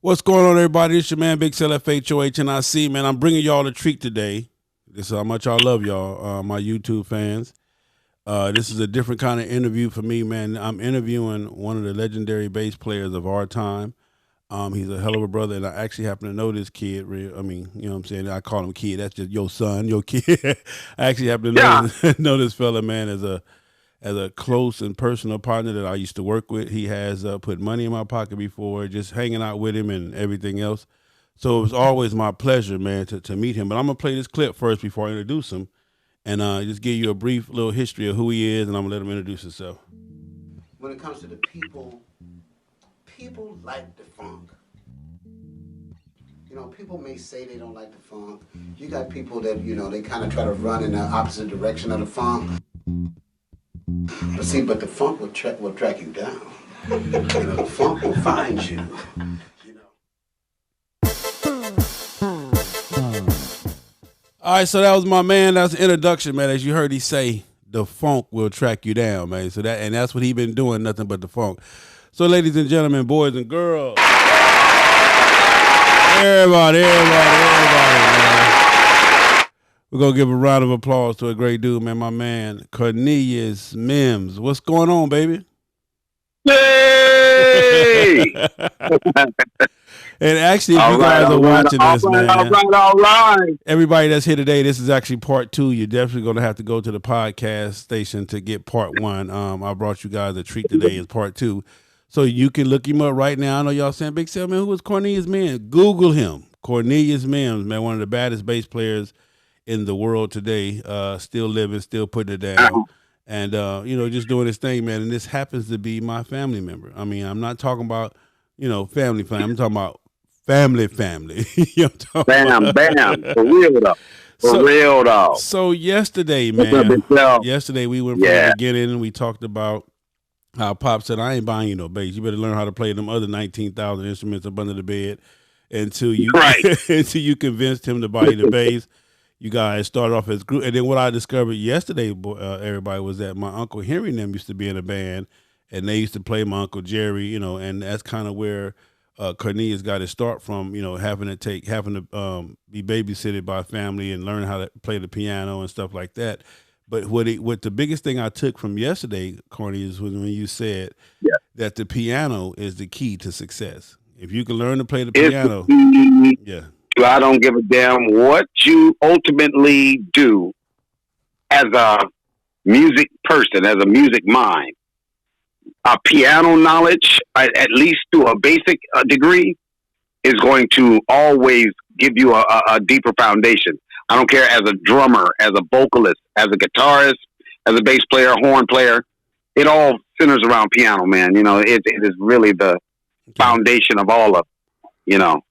What's going on, everybody? It's your man, Big Cell FHO'S, man. I'm bringing y'all a treat today. This is how much I love y'all, my YouTube fans. This is a different kind of interview for me, man. I'm interviewing one of the legendary bass players of our time. He's a hell of a brother, and I actually happen to know this kid. I mean, you know what I'm saying? I call him kid. That's just your son, your kid. I actually happen to Yeah. know this fella, man, as a close and personal partner that I used to work with. He has put money in my pocket before, just hanging out with him and everything else. So it was always my pleasure, man, to meet him. But I'm going to play this clip first before I introduce him and just give you a brief little history of who he is, and I'm going to let him introduce himself. When it comes to the people, people like the funk. You know, people may say they don't like the funk. You got people that, they kind of try to run in the opposite direction of the funk. But see, the funk will track you down. The funk will find you. All right, so that was my man. That's the introduction, man. As you heard he say, the funk will track you down, man. So that's what he been doing, nothing but the funk. So, ladies and gentlemen, boys and girls, everybody, man. We're going to give a round of applause to a great dude, man, my man, Cornelius Mims. What's going on, baby? Hey! And actually, if you guys are watching this, man, all right. everybody that's here today, this is actually part 2. You're definitely going to have to go to the podcast station to get part 1. I brought you guys a treat today as part 2. So you can look him up right now. I know y'all saying, Big Cell, man, who was Cornelius Mims? Google him. Cornelius Mims, man, one of the baddest bass players in the world today, still living, still putting it down. And, just doing his thing, man. And this happens to be my family member. I mean, I'm not talking about, family. I'm talking about family. You know what I'm Bam. For real, though. So yesterday, man, yesterday we went from the beginning and we talked about how Pop said, I ain't buying you no bass. You better learn how to play them other 19,000 instruments up under the bed until you until you convinced him to buy you the bass. You guys started off as group. And then what I discovered yesterday, everybody, was that my Uncle Henry and them used to be in a band, and they used to play my Uncle Jerry, and that's kind of where Cornelius got his start from, having to be babysitted by family and learn how to play the piano and stuff like that. But what the biggest thing I took from yesterday, Cornelius, was when you said that the piano is the key to success. If you can learn to play the piano, I don't give a damn what you ultimately do as a music person, as a music mind. A piano knowledge, at least to a basic degree, is going to always give you a deeper foundation. I don't care as a drummer, as a vocalist, as a guitarist, as a bass player, horn player. It all centers around piano, man. It is really the foundation of all of it,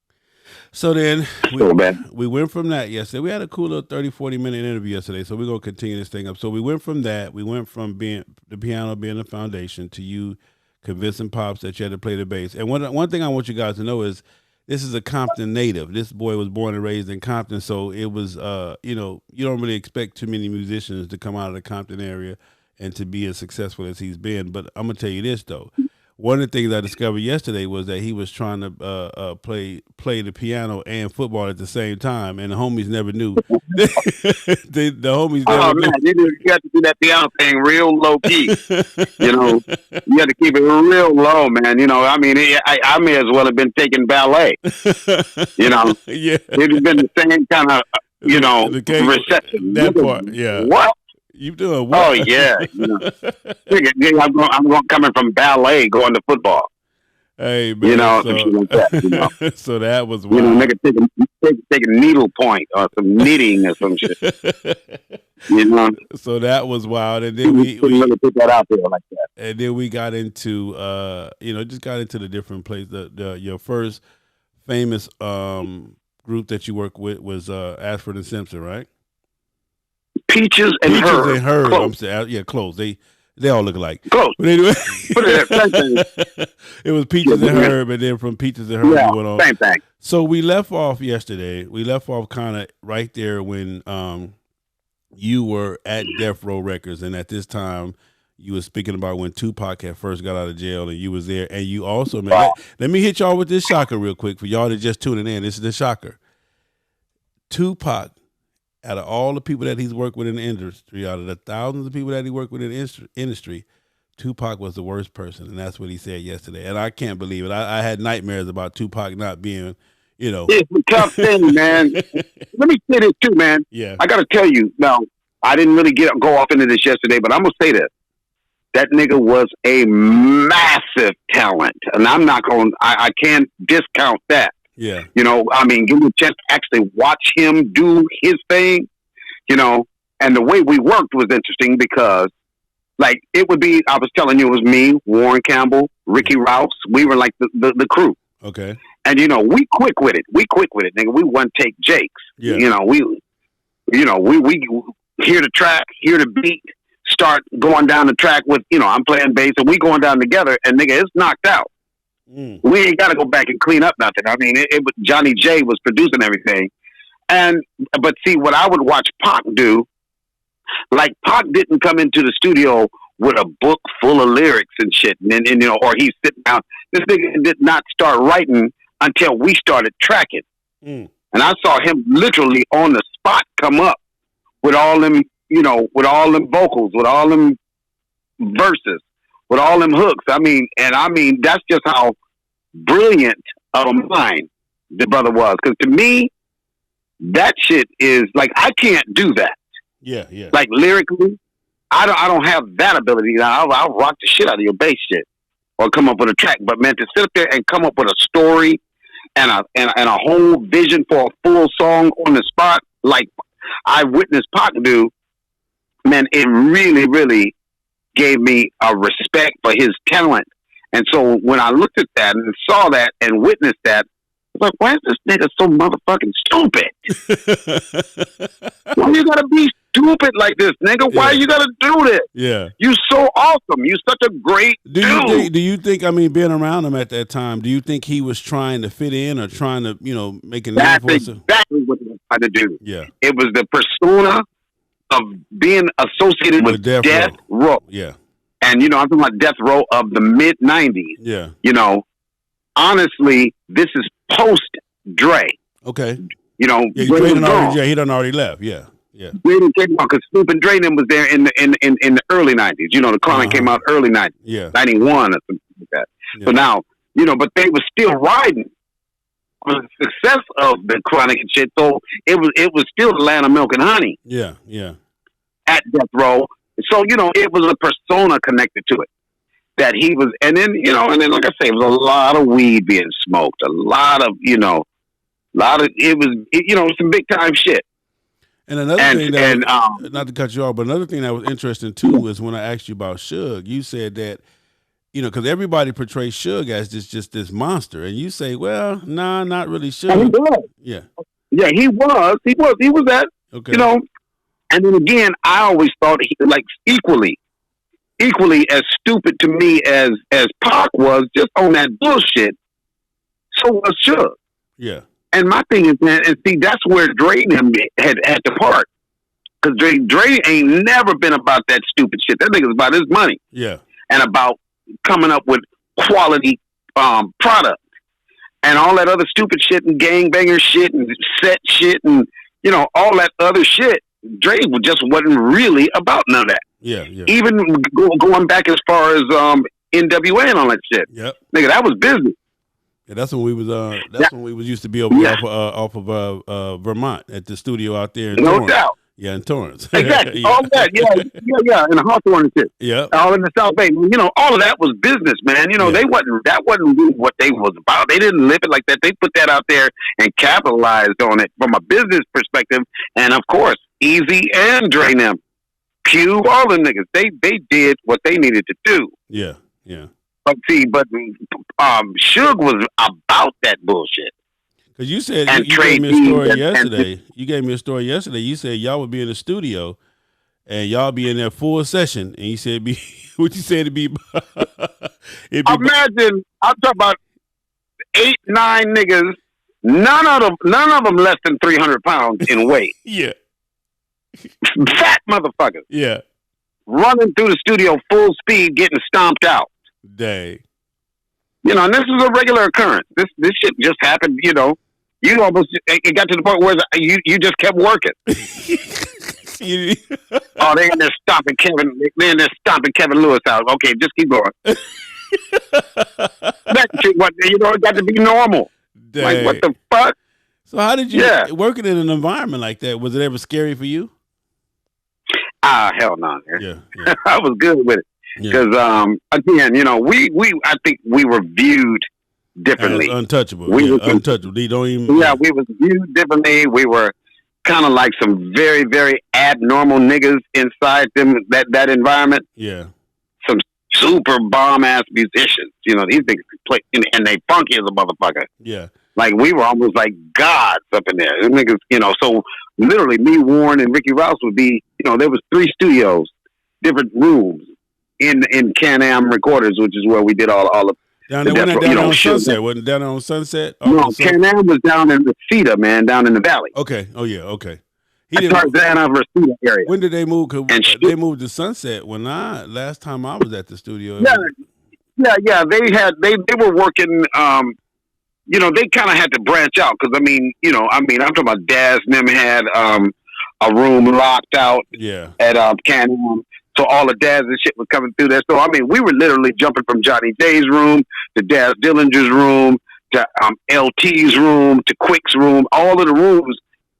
So then we went from that yesterday. We had a cool little 30, 40-minute interview yesterday, so we're going to continue this thing up. So we went from that. We went from being the piano being the foundation to you convincing Pops that you had to play the bass. And one thing I want you guys to know is this is a Compton native. This boy was born and raised in Compton, so it was, you don't really expect too many musicians to come out of the Compton area and to be as successful as he's been. But I'm going to tell you this, though. One of the things I discovered yesterday was that he was trying to play the piano and football at the same time, and the homies never knew. the homies never knew. Man, you got to do that piano thing real low key. You got to keep it real low, man. I mean, I may as well have been taking ballet. Yeah, it's been the same kind of reception. That part, yeah. What? You doing what? Oh yeah, I'm coming from ballet going to football. Hey man, so that was wild. Nigga take a needle point or some knitting or some shit. So that was wild, and then we really put that out there like that. And then we got into just got into the different places. Your first famous group that you worked with was Ashford and Simpson, right? Peaches and Herb. Close. I'm saying, close. They all look alike. Close. But anyway, it was Peaches and Herb, and then from Peaches and Herb we went on. Same thing. So we left off yesterday. We left off kind of right there when you were at Death Row Records, and at this time you were speaking about when Tupac had first got out of jail, and you was there, and you also, man, let me hit y'all with this shocker real quick for y'all that just tuning in. This is the shocker. Tupac, out of all the people that he's worked with in the industry, out of the thousands of people that he worked with in the industry, Tupac was the worst person, and that's what he said yesterday. And I can't believe it. I had nightmares about Tupac not being, It's a tough thing, man. Let me say this too, man. Yeah. I got to tell you, now, I didn't really go off into this yesterday, but I'm going to say this. That nigga was a massive talent, and I can't discount that. Yeah. I mean, give me a chance to actually watch him do his thing, and the way we worked was interesting because, like, it would be, I was telling you, it was me, Warren Campbell, Ricky Rouse. We were like the crew. Okay. And, we quick with it. Nigga. We one take Jakes. Yeah. We hear the track, hear the beat, start going down the track with, I'm playing bass, and we going down together, and nigga, it's knocked out. We ain't got to go back and clean up nothing. I mean, it was Johnny J was producing everything. But see, what I would watch Pac do, like Pac didn't come into the studio with a book full of lyrics and shit, and or he's sitting down. This nigga did not start writing until we started tracking. And I saw him literally on the spot come up with all them, with all them vocals, with all them verses, with all them hooks. I mean, that's just how brilliant of a mind the brother was. Because to me, that shit is like, I can't do that. Yeah, yeah. Like lyrically, I don't have that ability. I'll rock the shit out of your bass shit or come up with a track. But man, to sit up there and come up with a story and a whole vision for a full song on the spot, like I witnessed Pac do, man, it really, really gave me a respect for his talent. And so when I looked at that and saw that and witnessed that, I was like, why is this nigga so motherfucking stupid? Why you gotta be stupid like this, nigga? Why you gotta do this? Yeah. You so awesome. You such a great dude. Do you think, I mean, being around him at that time, do you think he was trying to fit in or trying to, make a name for himself? That's exactly what he was trying to do. Yeah. It was the persona of being associated with Death Row. Yeah. And, I'm talking about Death Row of the mid-'90s. Yeah. Honestly, this is post-Dre. Okay. He done already left. Yeah. Yeah. We didn't take about because Snoop and Dre was there in the early 90s. The Chronic came out early 90s. Yeah. 91 or something like that. Yeah. So now, but they were still riding on the success of the Chronic and shit. So it was still the land of milk and honey. Yeah. Yeah. At Death Row. So, it was a persona connected to it that he was, and then, like I say, it was a lot of weed being smoked, it was some big time shit. And another thing not to cut you off, but another thing that was interesting too is when I asked you about Suge, you said that, because everybody portrays Suge as just this monster, and you say, well, nah, not really Suge. Yeah. Yeah, he was that, okay. And then again, I always thought he like equally as stupid to me as Pac was, just on that bullshit. So was Suge. Yeah. And my thing is, man, and see, that's where Dre had to part. Because Dre ain't never been about that stupid shit. That nigga's about his money. Yeah. And about coming up with quality product. And all that other stupid shit and gangbanger shit and set shit and, all that other shit. Dre just wasn't really about none of that. Yeah, yeah. Even going back as far as NWA and all that shit. Yep. Nigga, that was business. Yeah, that's when we was. When we was used to be over off of Vermont at the studio out there. In Torrance. Doubt. Yeah, in Torrance. Exactly. All that. Yeah. In the Hawthorne and shit. Yeah. All in the South Bay. All of that was business, man. That wasn't really what they was about. They didn't live it like that. They put that out there and capitalized on it from a business perspective. And of course, Easy and Dre them, Pew, all them niggas. They did what they needed to do. Yeah. Yeah. But Suge was about that bullshit. Because you said you gave me a story yesterday. You gave me a story yesterday. You said y'all would be in the studio and y'all be in there full session, and you said what you said it'd be. Imagine I'm talking about 8, 9 niggas. None of them less than 300 pounds in weight. Yeah. Fat motherfuckers. Yeah. running through the studio full speed, getting stomped out. Dang. You know, and this is a regular occurrence. This shit just happened. You know, you almost it got to the point where you just kept working. Oh, they're in there stomping Kevin. They're in there stomping Kevin Lewis out. Okay, just keep going. That shit, it got to be normal. Dang. Like, what the fuck? So how did you working in an environment like that? Was it ever scary for you? Hell no. Yeah. I was good with it because again, you know, I think we were viewed differently. Untouchable. Untouchable. They don't even. Yeah, we was viewed differently. We were kind of like some very, very abnormal niggas inside that environment. Yeah. Some super bomb ass musicians. You know, these niggas play and they funky as a motherfucker. Yeah. Like we were almost like gods up in there. These niggas, you know, so literally me, Warren, and Ricky Rouse would be, you know, there was 3 studios, different rooms in Can-Am Recorders, which is where we did all of down there, down on Sunset. Wasn't down on Sunset? No, Can-Am was down in Reseda, man, down in the valley. Okay. Oh yeah. Okay. Tarzana, Reseda area. When did they move? They moved to Sunset. Last time I was at the studio. Yeah. They were working. You know, they kind of had to branch out because I'm talking about Daz and them had a room locked out at Can-Am. So all the Daz and shit was coming through there. So, I mean, we were literally jumping from Johnny Day's room to Daz Dillinger's room to LT's room to Quick's room. All of the rooms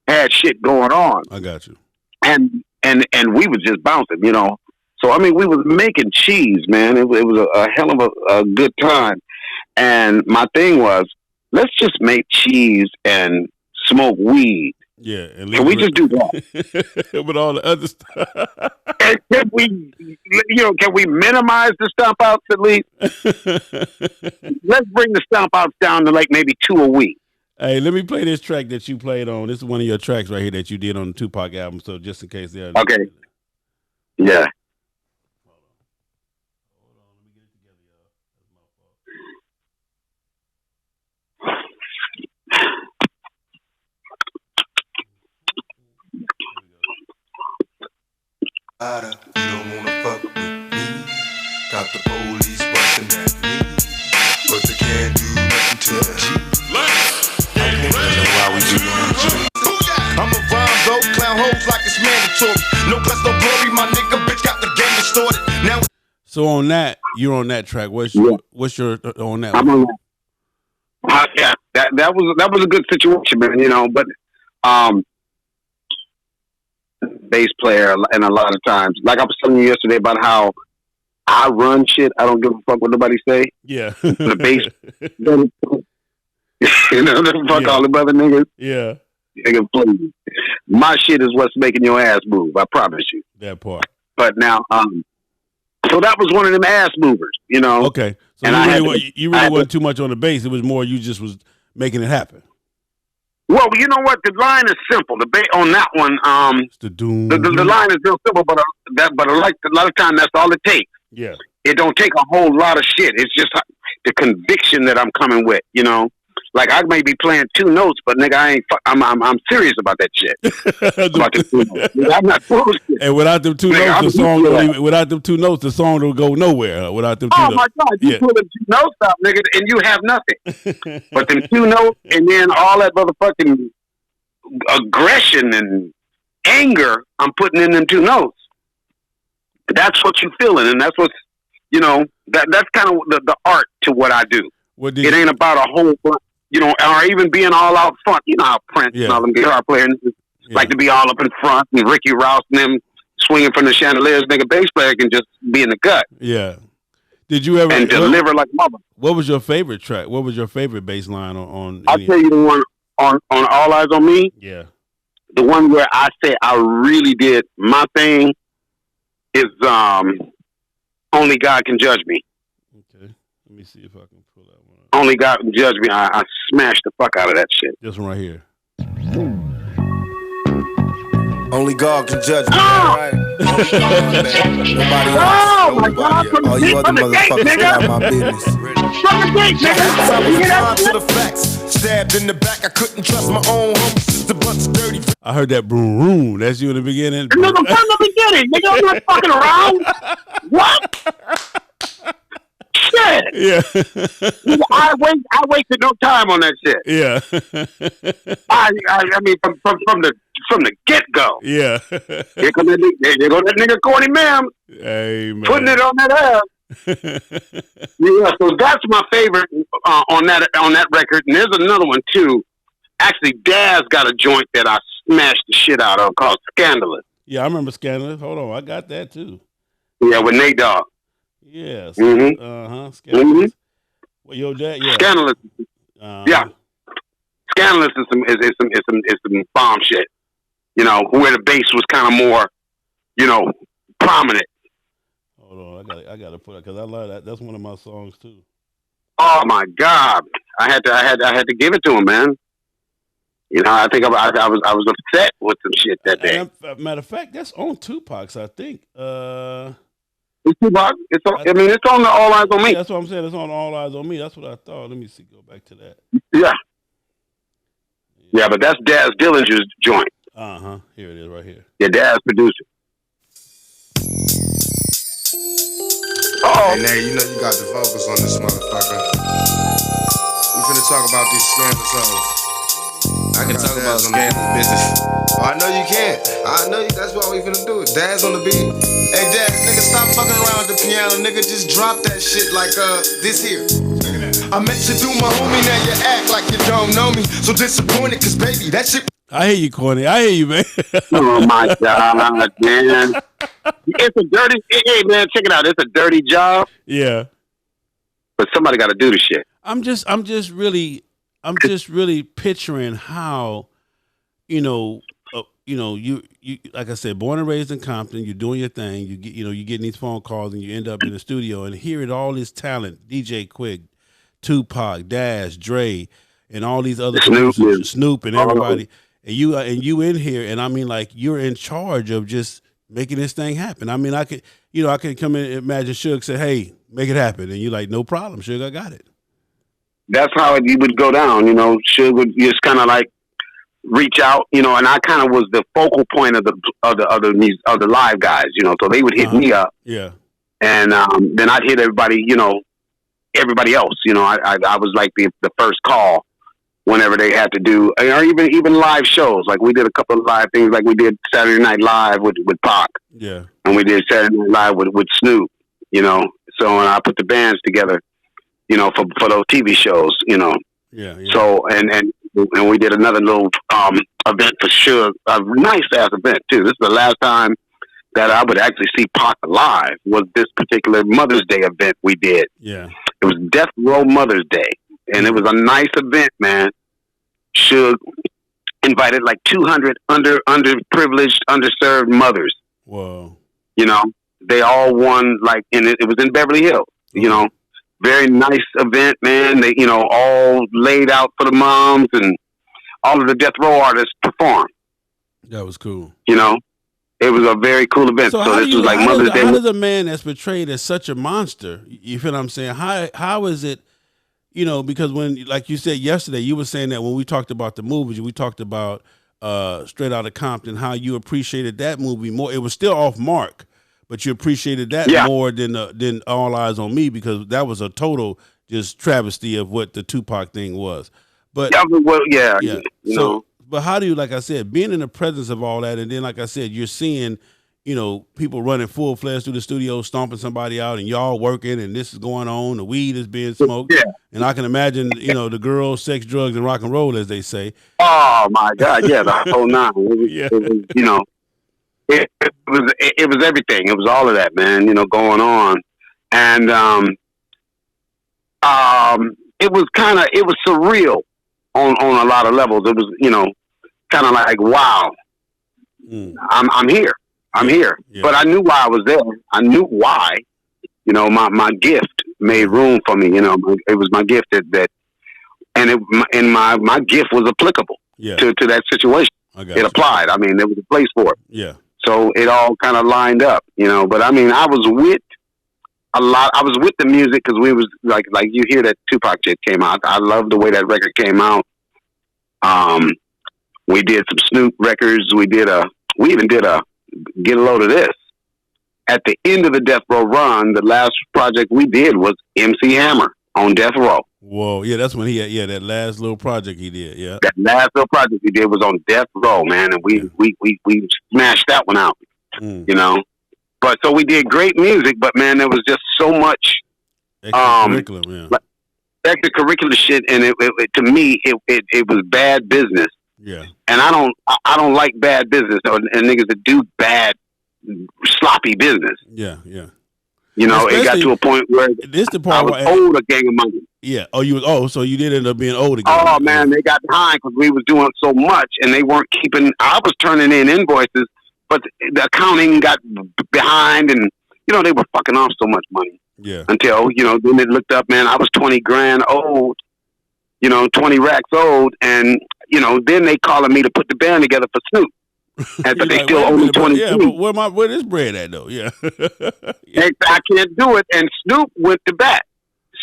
had shit going on. I got you. And we was just bouncing, you know. So, I mean, we was making cheese, man. It was a hell of a good time. And my thing was, let's just make cheese and smoke weed. Yeah, and can we just do that? With all the other stuff. And can we minimize the stomp outs at least? Let's bring the stomp outs down to like maybe 2 a week. Hey, let me play this track that you played on. This is one of your tracks right here that you did on the Tupac album. So just in case they're okay. Yeah. You don't wanna fuck with me. Got the police busting at me, but they can't do nothing to the G. I don't know why we do it. I'm a rhyme though, clown hoes like it's mandatory. No class, no glory, my nigga, bitch got the game distorted. Now. So on that, you're on that track. What's your on that? I'm on that. Yeah, that was a good situation, man. You know, but bass player, and a lot of times, like I was telling you yesterday about how I run shit. I don't give a fuck what nobody say. Yeah, the bass, you know, fuck all the other niggas. Yeah, nigga, please. My shit is what's making your ass move. I promise you that part. But now, so that was one of them ass movers, you know. Okay, so you really wasn't too much on the bass. It was more you just was making it happen. Well, you know what? The line is simple. The on that one, the line is real simple, but like a lot of time, that's all it takes. Yeah, it don't take a whole lot of shit. It's just the conviction that I'm coming with. You know, like I may be playing 2 notes, but nigga, I'm serious about that shit. About the 2 notes. I'm not bullshit. And without them 2 notes, the song don't go nowhere. Without them 2 notes. Oh my God, you pull them 2 notes out, nigga, and you have nothing. But them 2 notes, and then all that motherfucking aggression and anger I'm putting in them 2 notes. That's what you're feeling, and that's what's, you know, that's kind of the art to what I do. It ain't about a whole bunch. You know, or even being all out front. You know how Prince and all them guitar players like to be all up in front, and Ricky Rouse and them swinging from the chandeliers. Nigga, bass player can just be in the gut. Yeah. Did you ever deliver like mother? What was your favorite track? What was your favorite bass line on? I'll tell you the one on All Eyes on Me. Yeah. The one where I say I really did my thing is Only God Can Judge Me. Okay. Let me see if I can pull that one up. Only God Can Judge Me. I smashed the fuck out of that shit. This one right here. Only God can judge me, right? Nobody else. My God, all you other motherfuckers get out my business. From the gate, nigga. To the facts. Stabbed in the back, I couldn't trust my own homies. The bunch of dirty. I heard that broom room. That's you in the beginning. Nigga, from the beginning, nigga, I'm not fucking around. What? Shit. Yeah. I wasted no time on that shit. Yeah. I mean, from the get go. Yeah. Here go that nigga Corny Mims. Hey, man. Putting it on that ass. Yeah, so that's my favorite on that record. And there's another one too. Actually, Daz got a joint that I smashed the shit out of called Scandalous. Yeah, I remember Scandalous. Hold on, I got that too. Yeah, with Nate Dogg. Yes. Mm-hmm. Scandalous. Mm-hmm. Well, yo, dad. Yeah. Scandalous. Yeah. Scandalous is some bomb shit. You know, where the bass was kind of more, you know, prominent. Hold on, I gotta put it because I love that. That's one of my songs too. Oh my God, I had to give it to him, man. You know, I think I was upset with some shit that day. Matter of fact, that's on Tupac's, I think. It's Tupac. It's on the All Eyes on Me. Yeah, that's what I'm saying. It's on All Eyes on Me. That's what I thought. Let me see. Go back to that. Yeah, but that's Daz Dillinger's joint. Here it is, right here. Yeah, Daz produced it. Hey, now you know you got the vocals on this motherfucker. We finna talk about these scandals songs. I can talk about scandals business. Oh, I know you can. I know you. That's why we finna do it. Daz on the beat. Hey, Daz, nigga, stop fucking around with the piano, nigga. Just drop that shit like this here. I met you through my homie, now you act like you don't know me. So disappointed, cause baby, that shit. I hear you, Corny. I hear you, man. Oh my God, man. It's a dirty. Hey, man, check it out. It's a dirty job. Yeah. But somebody got to do the shit. I'm just really picturing how, you like I said, born and raised in Compton, you're doing your thing. You getting these phone calls and you end up in the studio and hearing all this talent, DJ Quick, Tupac, Dash, Dre, and all these other Snoop and everybody. And you in here, and I mean, like, you're in charge of just making this thing happen. I mean, I could come in and imagine Suge say, "Hey, make it happen," and you're like, "No problem, Suge, I got it." That's how it would go down. You know, Suge would just kind of like reach out, you know, and I kind of was the focal point of the live guys, you know, so they would hit me up, yeah, and then I'd hit everybody, you know, everybody else, you know, I was like the first call. Whenever they had to do, or even live shows, like we did a couple of live things, like we did Saturday Night Live with Pac, yeah, and we did Saturday Night Live with Snoop, you know. So and I put the bands together, you know, for those TV shows, you know. Yeah. So and we did another little event for sure, a nice ass event too. This is the last time that I would actually see Pac live. Was this particular Mother's Day event we did? Yeah, it was Death Row Mother's Day, and it was a nice event, man. Suge invited like 200 underprivileged, underserved mothers. Whoa. You know, they all won, like, and it was in Beverly Hills, you know, very nice event, man. They, you know, all laid out for the moms, and all of the Death Row artists performed. That was cool. You know, it was a very cool event. So this was like Mother's Day. How does a man that's portrayed as such a monster, you feel what I'm saying? How is it? You know, because when, like you said yesterday, you were saying that when we talked about the movies, we talked about Straight Outta Compton, how you appreciated that movie more. It was still off mark, but you appreciated that more than All Eyes on Me, because that was a total just travesty of what the Tupac thing was. But yeah. So, but how do you, like I said, being in the presence of all that, and then, like I said, you're seeing, you know, people running full-fledged through the studio, stomping somebody out, and y'all working, and this is going on, the weed is being smoked. Yeah. And I can imagine, you know, the girls, sex, drugs, and rock and roll, as they say. Oh, my God, yeah, the whole nine. It was, you know, it was everything. It was all of that, man, you know, going on. And it was surreal on a lot of levels. It was, you know, kind of like, wow, I'm here. I'm here. Yeah. But I knew why I was there. I knew why. You know, my gift made room for me. You know, it was my gift that my gift was applicable to that situation. It applied. I mean, there was a place for it. Yeah. So it all kind of lined up, you know. But I mean, I was with a lot. I was with the music because we was like you hear that Tupac shit came out. I love the way that record came out. We did some Snoop records. We even did a Get a Load of This. At the end of the Death Row run, the last project we did was MC Hammer on Death Row. Whoa, yeah, that's when he had that last little project he did. Yeah, that last little project he did was on Death Row, man, and we smashed that one out. You know, but so we did great music, but man, there was just so much extracurricular, extracurricular shit, and it to me it was bad business. Yeah, and I don't like bad business and niggas that do bad sloppy business. Yeah. You know, it got to a point where I was owed a gang of money. Yeah. So you did end up being owed again. Oh man, they got behind because we was doing so much, and they weren't keeping. I was turning in invoices, but the accounting got behind, and you know they were fucking off so much money. Yeah. Until then they looked up, man, I was 20 grand owed. 20 racks owed, and then they calling me to put the band together for Snoop. But they still owe me 20. Yeah, but where this bread at though? Yeah. I can't do it. And Snoop went to bat.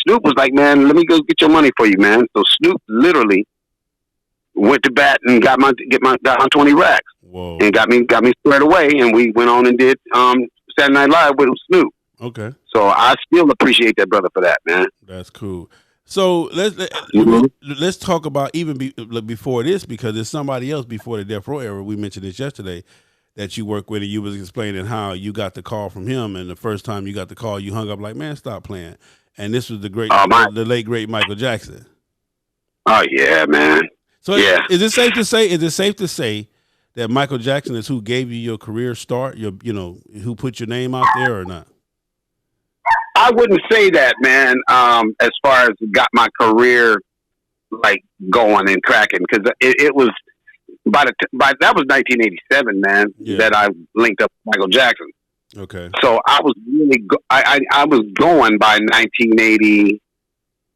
Snoop was like, man, let me go get your money for you, man. So Snoop literally went to bat and got my 20 racks. Whoa. And got me squared away, and we went on and did Saturday Night Live with Snoop. Okay. So I still appreciate that brother for that, man. That's cool. So let's talk about even before this, because there's somebody else before the Death Row era. We mentioned this yesterday that you work with, and you was explaining how you got the call from him, and the first time you got the call, you hung up like, man, stop playing. And this was the late great Michael Jackson. Oh yeah, man. So is it safe to say that Michael Jackson is who gave you your career start? Who put your name out there or not? I wouldn't say that, man. As far as got my career like going and cracking, because it was by that was 1987, man. Yeah. That I linked up with Michael Jackson. Okay. So I was really I was going by 1980,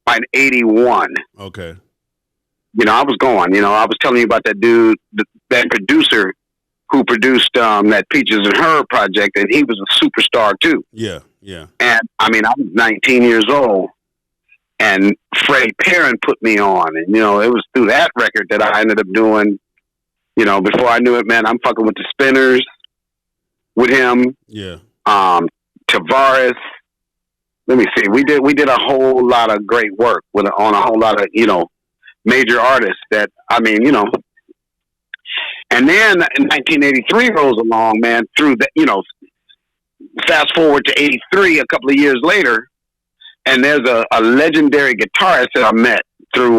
by 81. Okay. I was going. I was telling you about that dude, that producer who produced that Peaches and Her project, and he was a superstar too. Yeah. And I was 19 years old, and Freddie Perrin put me on, and it was through that record that I ended up doing. Before I knew it, man, I'm fucking with the Spinners with him. Yeah. Tavares. Let me see. We did a whole lot of great work on a whole lot of major artists that And then in 1983 rolls along, man. Through the fast forward to 83, a couple of years later, and there's a legendary guitarist that I met through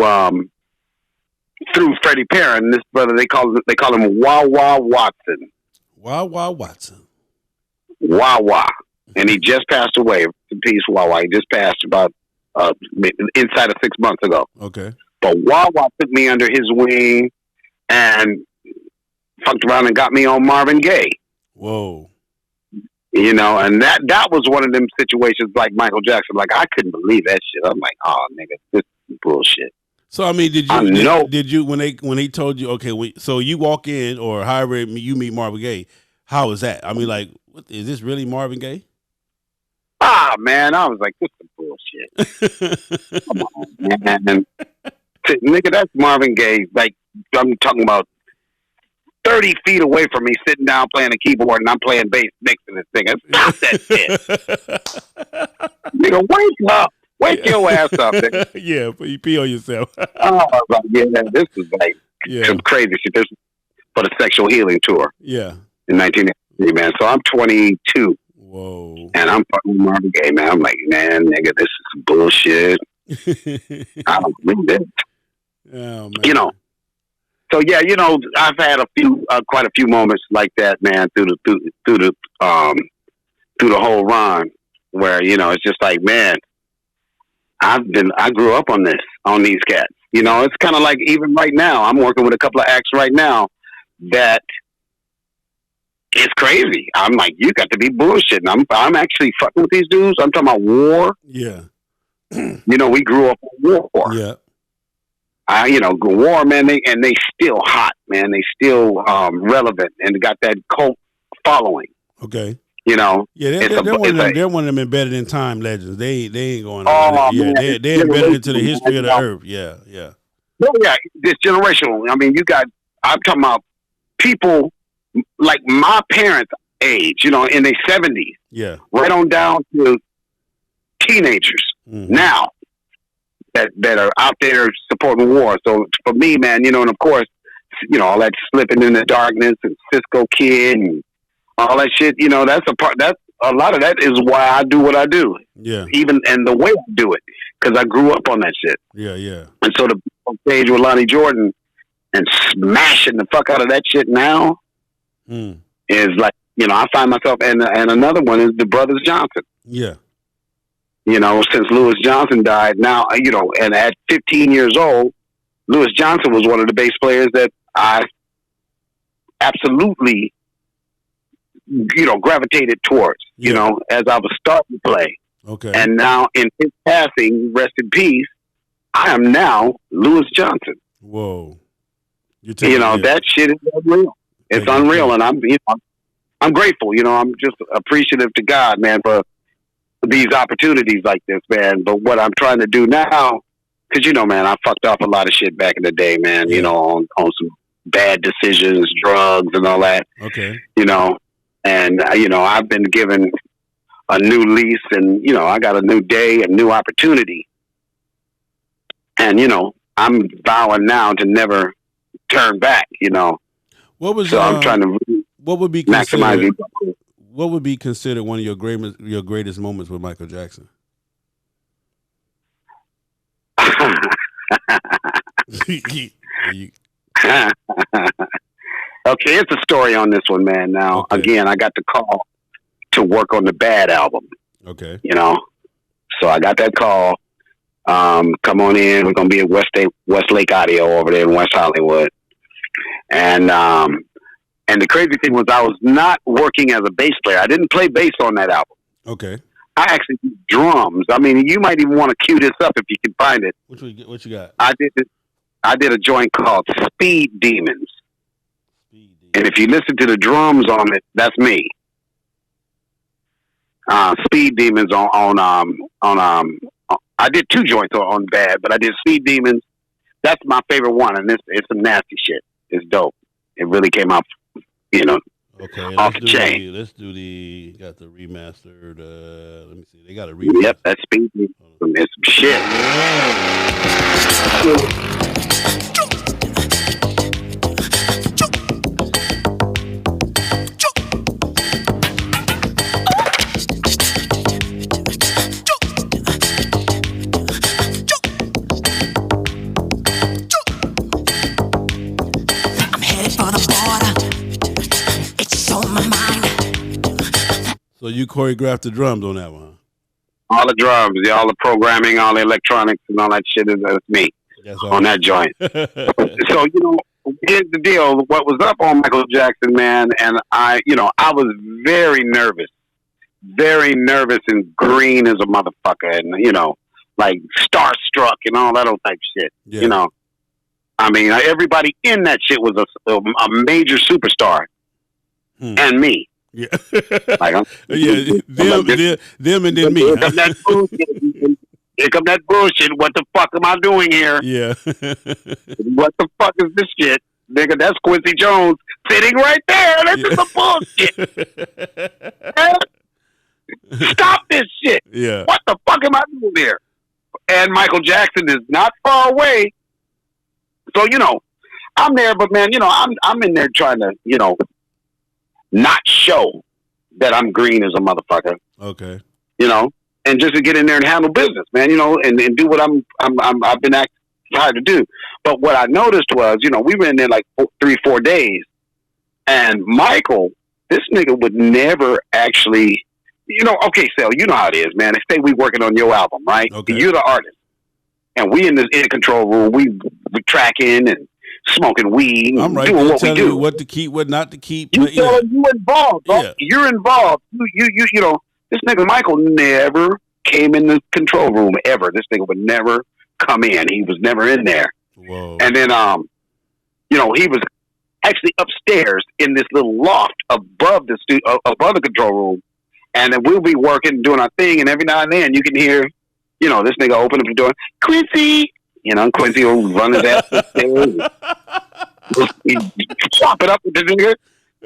Freddie Perrin. This brother, they call him Wah Wah Watson. Wah Wah Watson. Wah Wah, and he just passed away. In peace, Wah Wah. He just passed about inside of 6 months ago. Okay. But Wah Wah took me under his wing and fucked around and got me on Marvin Gaye. Whoa. And that was one of them situations like Michael Jackson. Like, I couldn't believe that shit. I'm like, oh, nigga, this is bullshit. So, did you, when he told you, okay, so you walk in or however you meet Marvin Gaye, how was that? What, is this really Marvin Gaye? Ah, man, I was like, this is bullshit. Come on, man. Nigga, that's Marvin Gaye. Like, I'm talking about 30 feet away from me, sitting down playing a keyboard, and I'm playing bass mixing this thing. Stop that shit. Nigga, wake up. Wake your ass up, nigga. Yeah, but you pee on yourself. Oh, I was like, yeah, this is like some crazy shit. This is for the Sexual Healing Tour. Yeah. In 1983, man. So I'm 22. Whoa. And I'm fucking Marvin Gaye, man. I'm like, man, nigga, this is bullshit. I don't believe it. Oh, man. So yeah, I've had quite a few moments like that, man, through the whole run, where it's just like, man, I grew up on these cats. It's kind of like even right now, I'm working with a couple of acts right now that it's crazy. I'm like, you got to be bullshitting. I'm actually fucking with these dudes. I'm talking about war. Yeah. We grew up on war. Yeah. War, man, they still hot, man. They still relevant and got that cult following. Okay. You know, they're one of them embedded in time legends. They ain't going. They embedded into the history of the earth. Yeah. Oh yeah, this generational. I mean, I'm talking about people like my parents' age. You know, in their 70s. Yeah. Right on down to teenagers now that are out there supporting war. So for me, man, you know, and of course, you know, all that Slipping in the Darkness and Cisco Kid and all that shit, you know, that's a lot of that is why I do what I do. Yeah. And the way I do it, because I grew up on that shit. Yeah. And so the stage with Lonnie Jordan and smashing the fuck out of that shit now is like, you know, I find myself, and another one is the Brothers Johnson. Yeah. You know, since Lewis Johnson died, now, you know, and at 15 years old, Lewis Johnson was one of the bass players that I absolutely, you know, gravitated towards, you know, as I was starting to play. Okay. And now in his passing, rest in peace, I am now Lewis Johnson. Whoa. You know, that shit is unreal. It's unreal. And I'm grateful, you know, I'm just appreciative to God, man, for these opportunities like this, man. But what I'm trying to do now, because, you know, man, I fucked off a lot of shit back in the day, man, you know, on some bad decisions, drugs and all that. Okay. You know, and, you know, I've been given a new lease and, you know, I got a new day, a new opportunity. And, you know, I'm vowing now to never turn back, you know. I'm trying to maximize it. What would be considered one of your greatest moments with Michael Jackson? Okay, it's a story on this one, man. Now, again, I got the call to work on the Bad album. Okay. You know, so I got that call. Come on in. We're going to be at Westlake Audio over there in West Hollywood. And the crazy thing was I was not working as a bass player. I didn't play bass on that album. Okay. I actually did drums. I mean, you might even want to cue this up if you can find it. What you got? I did a joint called Speed Demons. And if you listen to the drums on it, that's me. Speed Demons on I did two joints on Bad, but I did Speed Demons. That's my favorite one, and it's some nasty shit. It's dope. It really came out, you know, off the chain. Let's do got the remastered. Let me see. They got a remaster. Yep, that's Speed Demons. It's some shit. So you choreographed the drums on that one? All the drums, all the programming, all the electronics, and all that shit is me on that joint. So, you know, here's the deal. What was up on Michael Jackson, man, and I was very nervous and green as a motherfucker, and, you know, like starstruck and all that old type shit, you know. I mean, everybody in that shit was a major superstar, and me. Yeah, like, them and then me. Here come that bullshit. What the fuck am I doing here? Yeah. What the fuck is this shit? Nigga, that's Quincy Jones sitting right there. This is the bullshit. Stop this shit. Yeah. What the fuck am I doing here? And Michael Jackson is not far away. So, you know, I'm there, but man, you know, I'm in there trying to, you know, not show that I'm green as a motherfucker. Okay. You know, and just to get in there and handle business, man, you know, and do what I've been hired to do. But what I noticed was, you know, we were in there like 3-4 days, and Michael, this nigga would never actually, you know, okay, Sal, you know how it is, man. Say we working on your album, right? Okay. You're the artist. And we in the control room, we tracking and smoking weed, I'm right. doing what we do. You what to keep, what not to keep. You involved, bro. Yeah. You're involved. You know, this nigga Michael never came in the control room ever. This nigga would never come in. He was never in there. Whoa. And then, you know, he was actually upstairs in this little loft above the control room, And then we'll be working, doing our thing, and every now and then you can hear, this nigga open up the door, Quincy. Quincy will run his ass upstairs. Chop it up with the nigga,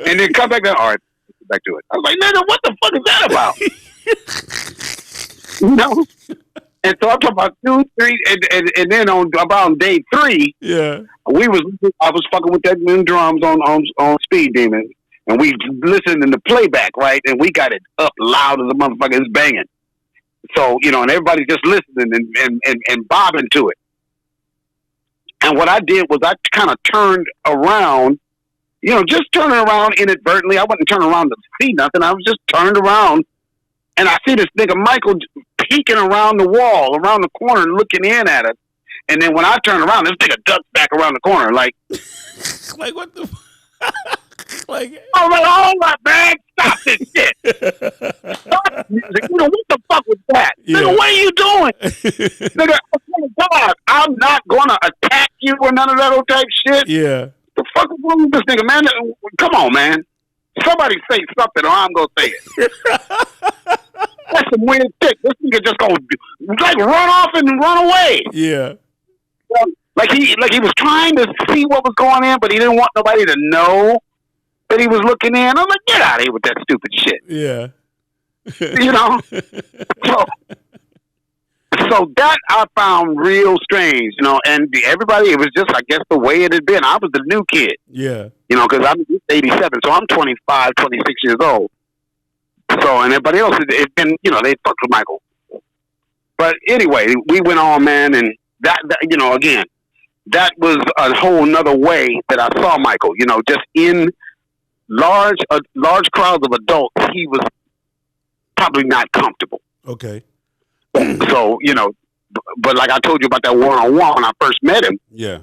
and then come back down. All right, back to it. I was like, nigga, what the fuck is that about? And so I'm talking about 2, 3, and then about day 3, I was fucking with that new drums on Speed Demon, and we listened in the playback, right? And we got it up loud as a motherfucker. It's banging. So and everybody's just listening and bobbing to it. And what I did was I kind of turned around, just turning around inadvertently. I wasn't turning around to see nothing. I was just turned around, and I see this nigga Michael peeking around the wall, around the corner, looking in at us. And then when I turn around, this nigga ducks back around the corner, like, like what the? Like, I was like, hold up, man, stop this shit. Stop this music. What the fuck was that? Yeah. Nigga, what are you doing? Nigga, oh God, I'm not gonna attack you or none of that old type shit. Yeah. The fuck is wrong with this nigga, man? Come on, man. Somebody say something or I'm gonna say it. That's some weird shit. This nigga just gonna like run off and run away. Yeah. Like he was trying to see what was going on, but he didn't want nobody to know that he was looking in. I'm like, get out of here with that stupid shit. Yeah. So that I found real strange, and everybody, it was just, I guess, the way it had been. I was the new kid. Yeah. Because I'm 87, so I'm 25, 26 years old. So, and everybody else had been, they fucked with Michael. But anyway, we went on, man, and that again, that was a whole nother way that I saw Michael, just in large crowds of adults, he was probably not comfortable. Okay. So, but like I told you about that one-on-one when I first met him. Yeah.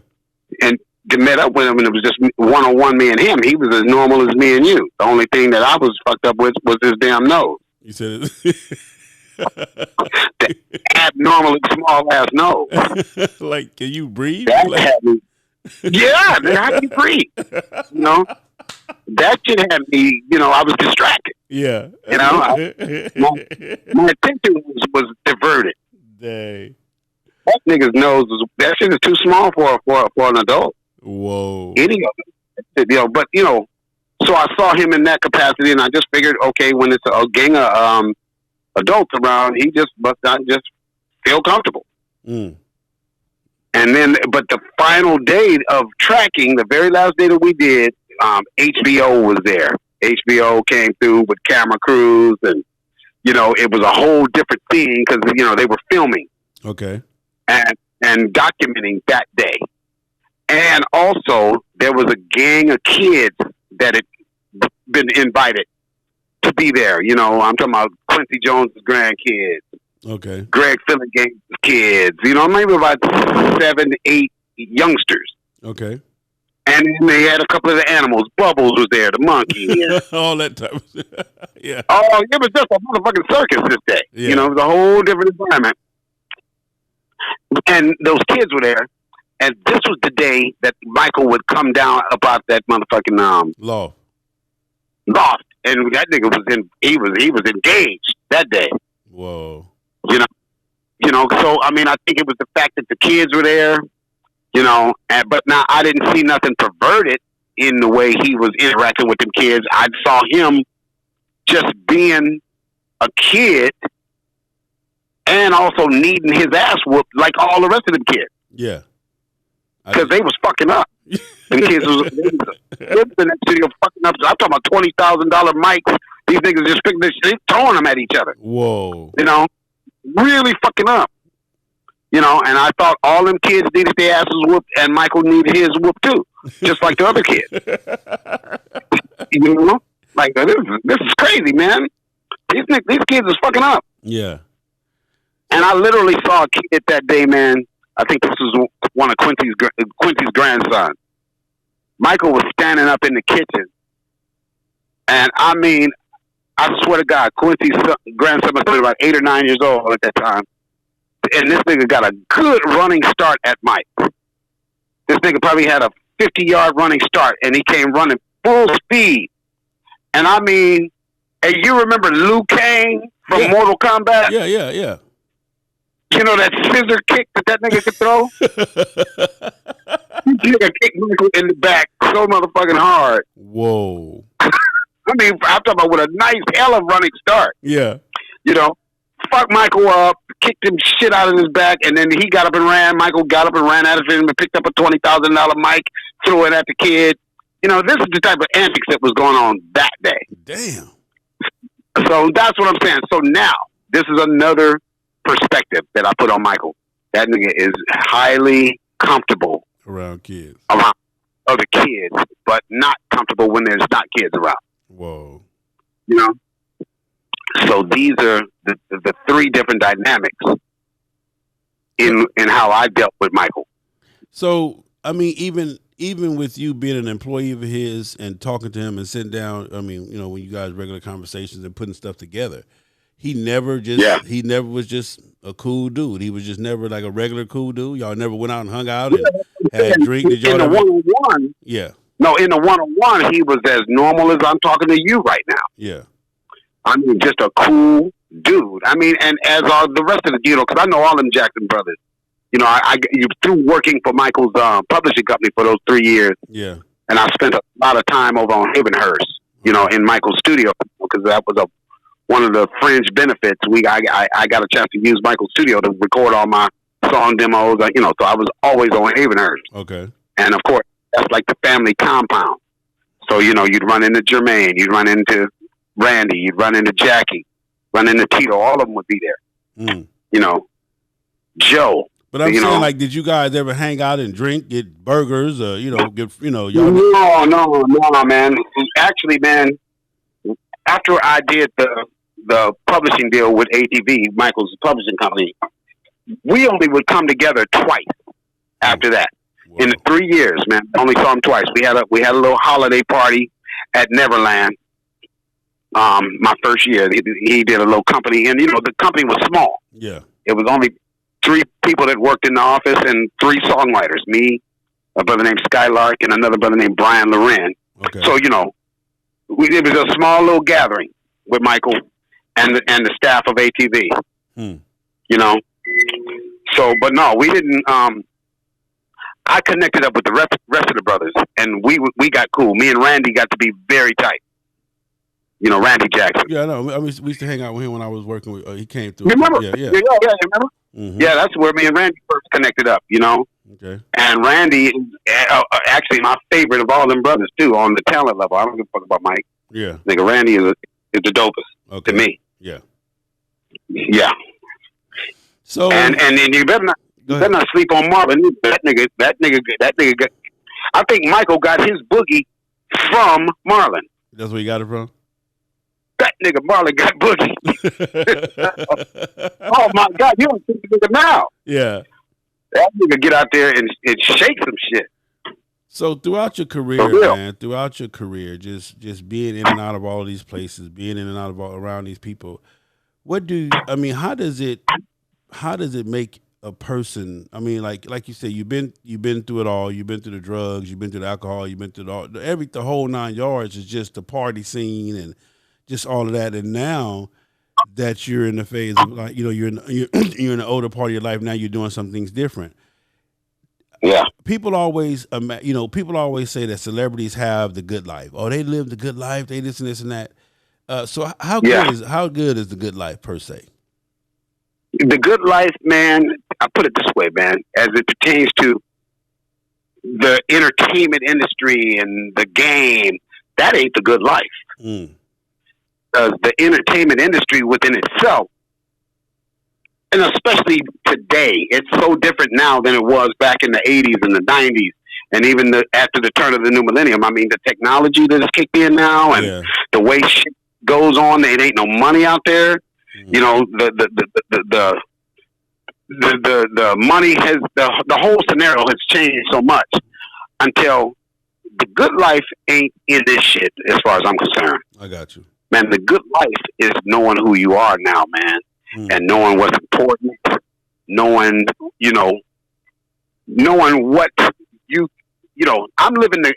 And to met up with him, and it was just one-on-one, me and him. He was as normal as me and you. The only thing that I was fucked up with was his damn nose. You said it. The abnormally small-ass nose. Like, can you breathe? Yeah, man, how can you breathe? That shit had me, I was distracted. Yeah. My attention was diverted. Dang. That nigga's nose that shit is too small for an adult. Whoa. Any of it. But so I saw him in that capacity, and I just figured, okay, when it's a gang of adults around, he just must not just feel comfortable. Mm. And then, but the final day of tracking, the very last day that we did, HBO was there. HBO came through with camera crews, and it was a whole different thing because they were filming, okay, and documenting that day. And also, there was a gang of kids that had been invited to be there. I'm talking about Quincy Jones' grandkids, okay, Greg Fillingame's kids. Maybe about 7, 8 youngsters. Okay. And they had a couple of the animals. Bubbles was there, the monkey. All that time. Yeah. Oh, it was just a motherfucking circus this day. Yeah. It was a whole different environment. And those kids were there. And this was the day that Michael would come down about that motherfucking loft. And that nigga was was engaged that day. Whoa. So I think it was the fact that the kids were there. But now I didn't see nothing perverted in the way he was interacting with them kids. I saw him just being a kid and also needing his ass whooped like all the rest of them kids. Yeah. Because they was fucking up. Them kids was in that studio fucking up. I'm talking about $20,000 mics. These niggas just picking this shit, throwing them at each other. Whoa. Really fucking up. And I thought all them kids needed their asses whooped, and Michael needed his whooped too, just like the other kids. Like this is crazy, man. These kids is fucking up. Yeah. And I literally saw a kid that day, man. I think this was one of Quincy's grandsons. Michael was standing up in the kitchen, and I swear to God, Quincy's grandson must have been about 8 or 9 years old at that time. And this nigga got a good running start at Mike. This nigga probably had a 50-yard running start, and he came running full speed. And Hey, you remember Liu Kang from Mortal Kombat? Yeah. You know that scissor kick that nigga could throw? He kicked Michael in the back so motherfucking hard. Whoa. I mean, I'm talking about with a nice hell of running start. Yeah. You know, fucked Michael up, kicked him shit out of his back, and then he got up and ran. Michael got up and ran out of him and picked up a $20,000 mic, threw it at the kid. You know, this is the type of antics that was going on that day. Damn. So that's what I'm saying. So now, this is another perspective that I put on Michael. That nigga is highly comfortable around kids, around other kids, but not comfortable when there's not kids around. Whoa. You know? So these are the three different dynamics in how I dealt with Michael. So, I mean, even with you being an employee of his and talking to him and sitting down, I mean, you know, when you guys regular conversations and putting stuff together, he never was just a cool dude. He was just never like a regular cool dude. Y'all never went out and hung out and had a drink. Did y'all in the one-on-one? Yeah. No, in the one-on-one, he was as normal as I'm talking to you right now. Yeah. I mean, just a cool dude. I mean, and as are the rest of the, you know, because I know all them Jackson brothers. You know, you through working for Michael's publishing company for those 3 years. Yeah. And I spent a lot of time over on HNIC, you know, in Michael's studio, because that was one of the fringe benefits. I got a chance to use Michael's studio to record all my song demos. You know, so I was always on HNIC. Okay. And of course, that's like the family compound. So, you know, you'd run into Jermaine, you'd run into Randy, you'd run into Jackie, run into Tito. All of them would be there. You know, Joe. But I'm saying, like, did you guys ever hang out and drink, get burgers, or y'all? No, man. Actually, man, after I did the publishing deal with ATV, Michael's publishing company, we only would come together twice. After that, in the 3 years, man, only saw him twice. We had a little holiday party at Neverland. My first year, he did a little company, and you know the company was small. Yeah, it was only 3 people that worked in the office and 3 songwriters. Me, a brother named Skylark, and another brother named Brian Loren. Okay. So you know, it was a small little gathering with Michael and the staff of ATV. You know, so but no, we didn't. I connected up with the rest of the brothers, and we got cool. Me and Randy got to be very tight. You know, Randy Jackson. Yeah, I know. I mean, we used to hang out with him when I was working with. He came through. Remember? Yeah. Remember? Mm-hmm. Yeah, that's where me and Randy first connected up. You know. Okay. And Randy is actually my favorite of all them brothers too on the talent level. I don't give a fuck about Mike. Yeah. Nigga, Randy is the dopest to me. Yeah. Yeah. So and you better not sleep on Marvin. That nigga. I think Michael got his boogie from Marlon. That's where you got it from? That nigga Marlon got boogie. Oh my God, you don't see the nigga now. Yeah. That nigga get out there and shake some shit. So throughout your career, man, just being in and out of all these places, being in and out of around these people, how does it make a person? I mean, like you said, you've been through it all. You've been through the drugs. You've been through the alcohol. You've been through the whole 9 yards is just the party scene and just all of that. And now that you're in the phase of like, you know, you're in the older part of your life now, you're doing some things different. Yeah. People always say that celebrities have the good life. Oh, they live the good life. They this and this and that. So how good is the good life per se? The good life, man, I put it this way, man, as it pertains to the entertainment industry and the game, that ain't the good life. The entertainment industry within itself, and especially today, it's so different now than it was back in the 80s and the 90s, and even after the turn of the new millennium. I mean, the technology that has kicked in now, and the way shit goes on, it ain't no money out there. You know, the money has the whole scenario has changed so much until the good life ain't in this shit. As far as I'm concerned, I got you, man. The good life is knowing who you are now, man, and knowing what's important, knowing what you know. I'm living the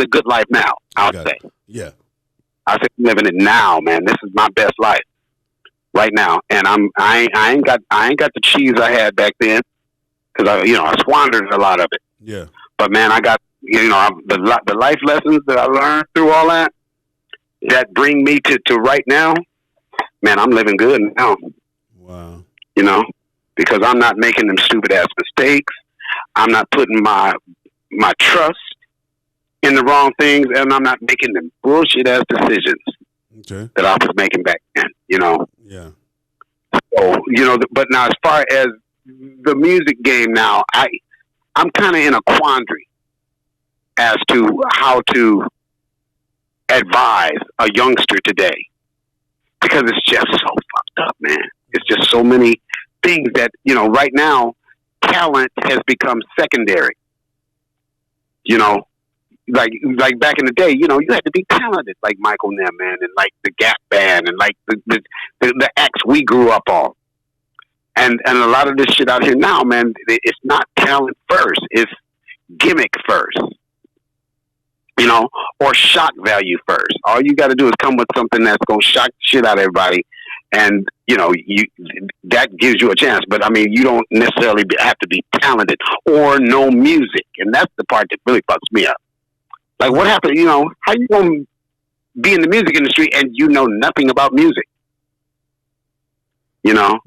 good life now. I'll say, yeah. I said, I'm living it now, man. This is my best life right now. And I ain't got the cheese I had back then because I squandered a lot of it. Yeah. But man, I got, the life lessons that I learned through all that bring me to right now. Man, I'm living good now. Wow. Because I'm not making them stupid ass mistakes. I'm not putting my trust in the wrong things, and I'm not making them bullshit ass decisions that I was making back then. Yeah. So but now as far as the music game now, I'm kind of in a quandary as to how to advise a youngster today, because it's just so fucked up, man. It's just so many things that, right now, talent has become secondary. Like back in the day, you had to be talented, like Michael Nyman and like the Gap Band and like the acts we grew up on. And a lot of this shit out here now, man, it's not talent first. It's gimmick first. Or shock value first. All you got to do is come with something that's going to shock the shit out of everybody. And, that gives you a chance. But, I mean, you don't necessarily have to be talented or know music. And that's the part that really fucks me up. Like, what happened, how you going to be in the music industry and you know nothing about music? No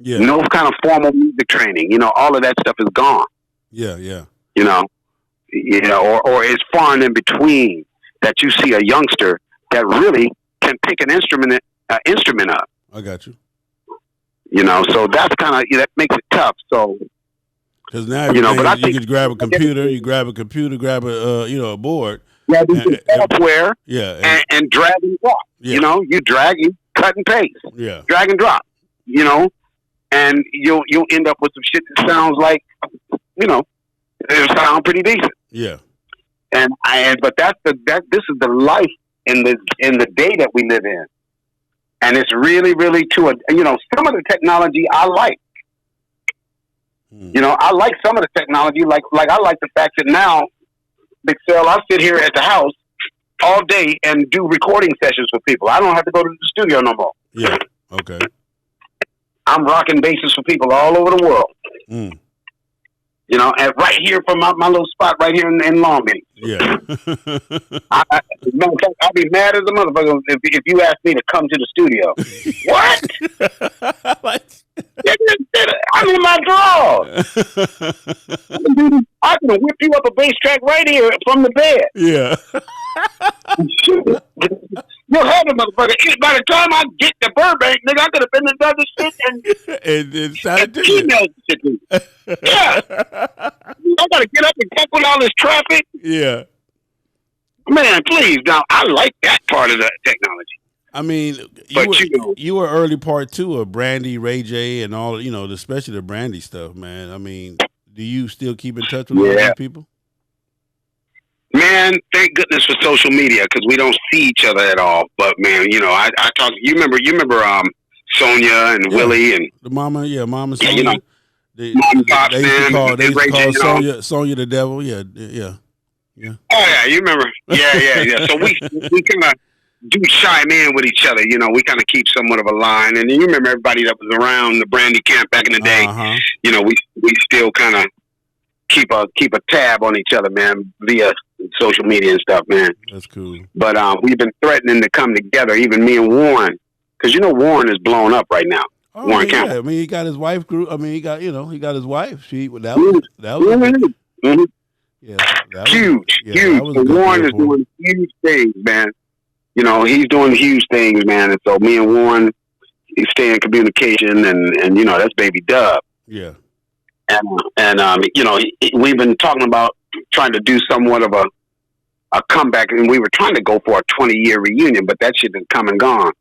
kind of formal music training. All of that stuff is gone. Yeah, yeah. Or it's far and in between that you see a youngster that really can pick an instrument up. I got you. So that's kind of, that makes it tough. So, because now you could grab a computer, grab a board. Yeah, software. Yeah, and drag and drop. Yeah. You drag, you cut and paste. Yeah, drag and drop. And you'll end up with some shit that sounds like, it'll sound pretty decent. Yeah. But this is the life in the day that we live in. And it's really, really some of the technology I like. I like some of the technology, like I like the fact that now, Big Sal, I sit here at the house all day and do recording sessions with people. I don't have to go to the studio no more. Yeah. Okay. I'm rocking bases for people all over the world. And right here from my little spot right here in Long Beach. Yeah. I'd be mad as a motherfucker if you asked me to come to the studio. What? I'm in my drawers. I can whip you up a bass track right here from the bed. Yeah. You'll have it, motherfucker. By the time I get to Burbank, nigga, I could have been in another shit and sounded different. Yeah. I got to get up and cope with all this traffic. Yeah. Man, please. Now, I like that part of the technology. I mean, you were early part too of Brandy, Ray J, and all, especially the Brandy stuff, man. I mean, do you still keep in touch with those people? Man, thank goodness for social media because we don't see each other at all. But man, I talk. You remember Sonia and Willie and the mama, Sonia. Mom and Pops, they used to call Sonia the devil. Yeah. Oh yeah, you remember? Yeah. So we kind of do chime in with each other. We kind of keep somewhat of a line. And you remember everybody that was around the Brandy camp back in the day. We still kind of keep a tab on each other, man, via social media and stuff, man. That's cool. But we've been threatening to come together, even me and Warren, because Warren is blown up right now. Oh, Warren County. I mean, he got his wife group. I mean, he got his wife. That was huge. Warren is doing huge things, man. He's doing huge things, man. And so me and Warren, he stay in communication, and that's Baby Dub. Yeah. And we've been talking about trying to do somewhat of a comeback, and we were trying to go for a 20-year reunion, but that shit is come and gone.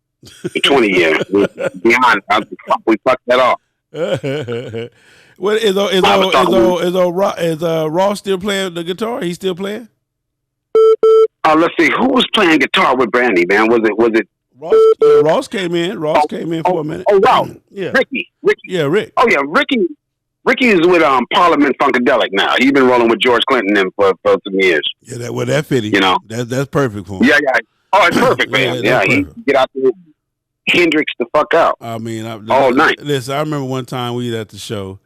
20 years. Beyond, we fucked that off. What is Ross still playing the guitar? He's still playing? Let's see, who was playing guitar with Brandy, man? Was it Ross? Yeah, Ross came in. Ross came in for a minute. Oh wow. Yeah. Ricky. Yeah, Rick. Oh yeah, Ricky is with Parliament Funkadelic now. He's been rolling with George Clinton for some years. Yeah, that fitting. You know, that's perfect for him. Yeah. Oh, it's perfect for him. Yeah, he get out there, Hendrix the fuck out. I mean, all night. Listen, I remember one time we was at the show,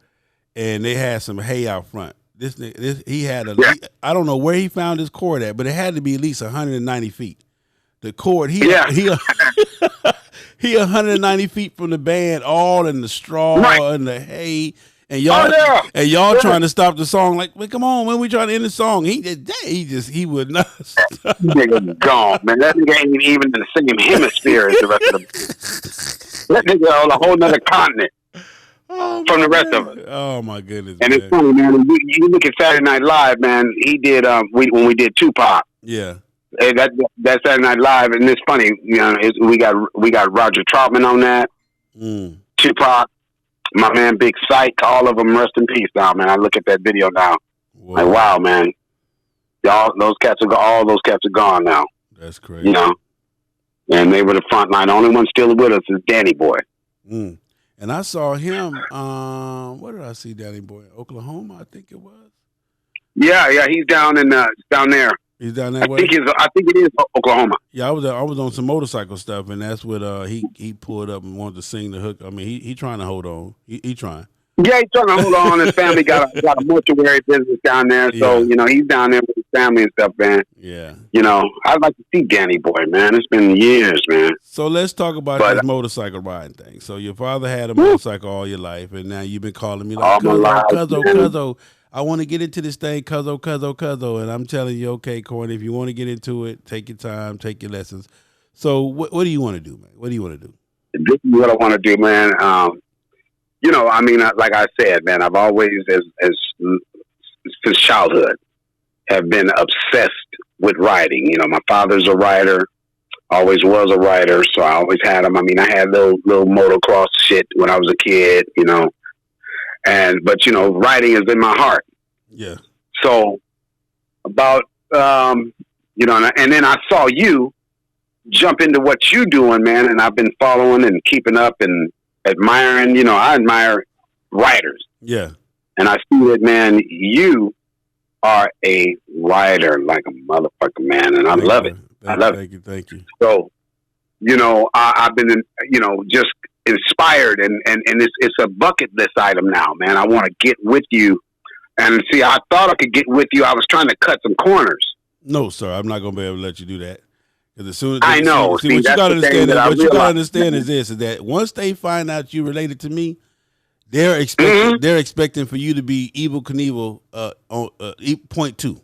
and they had some hay out front. He had I don't know where he found his cord at, but it had to be at least 190 feet. The cord, he 190 feet from the band, all in the straw and the hay, and y'all trying to stop the song. Like, well, come on, when we trying to end the song, he would not. That nigga gone, man. That nigga ain't even in the same hemisphere as the rest of them. That nigga on a whole nother continent. From the rest of us. Oh my goodness! And it's funny, man. You look at Saturday Night Live, man. He did when we did Tupac. Yeah. That Saturday Night Live, and it's funny. You know, we got Roger Troutman on that. Tupac, my man, Big Sight. All of them, rest in peace now, man. I look at that video now. Whoa. Like, wow, man. All those cats are gone now. That's crazy. You know, and they were the front line. The only one still with us is Danny Boy. And I saw him. Where did I see Danny Boy? Oklahoma, I think it was. Yeah, he's down there. He's down there. I think it is Oklahoma. Yeah, I was on some motorcycle stuff, and that's what he pulled up and wanted to sing the hook. I mean, he trying to hold on. He trying. Yeah, he's trying to hold on. His family got a mortuary business down there, so you know he's down there with his family and stuff, man. Yeah. You know, I'd like to see Danny Boy, man. It's been years, man. So let's talk about this motorcycle riding thing. So your father had a motorcycle all your life, and now you've been calling me like, Cuzzo. I want to get into this thing, Cuzzo. And I'm telling you, okay, Corny, if you want to get into it, take your time, take your lessons. So what do you want to do, man? What do you want to do? This is what I want to do, man. You know, I mean, like I said, man, I've always, since childhood, have been obsessed with riding. You know, my father's a rider, always was a rider, so I always had him. I mean, I had little motocross shit when I was a kid, you know. But you know, riding is in my heart. Yeah. So about you know, and then I saw you jump into what you doing, man, and I've been following and keeping up and admiring. You know, I admire riders. Yeah. And I see that, man. You are a rider like a motherfucker, man, and I love it. I love it. Thank you. So, you know, I've been, you know, just inspired, and it's a bucket list item now, man. I want to get with you, and see, I thought I could get with you. I was trying to cut some corners. No, sir, I'm not going to be able to let you do that. Because I know. What you got to understand is this: is that once they find out you related to me, they're expecting for you to be Evel Knievel on 0.2.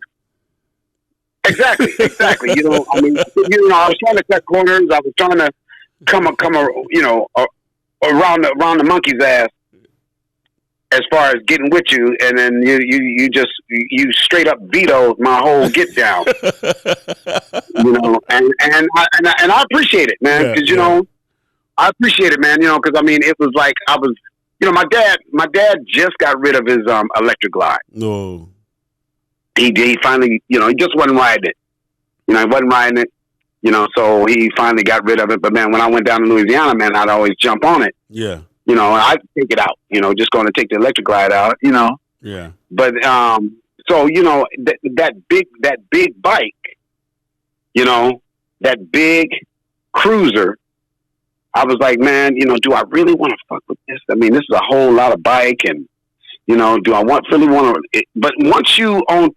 Exactly. You know, I mean, you know, I was trying to cut corners. I was trying to come, you know, around the monkey's ass as far as getting with you, and then you just straight up vetoed my whole get down. You know, and I appreciate it, man, because you know, I appreciate it, man. You know, because I mean, it was like I was, you know, my dad just got rid of his electric glide. No. He finally, you know, he just wasn't riding it. You know, he wasn't riding it. You know, so he finally got rid of it. But man, when I went down to Louisiana, man, I'd always jump on it. Yeah. You know, I'd take it out. You know, just going to take the electric glide out. You know. Yeah. But so you know that big bike, you know, that big cruiser. I was like, man, you know, do I really want to fuck with this? I mean, this is a whole lot of bike, and you know, do I really want to? But once you own,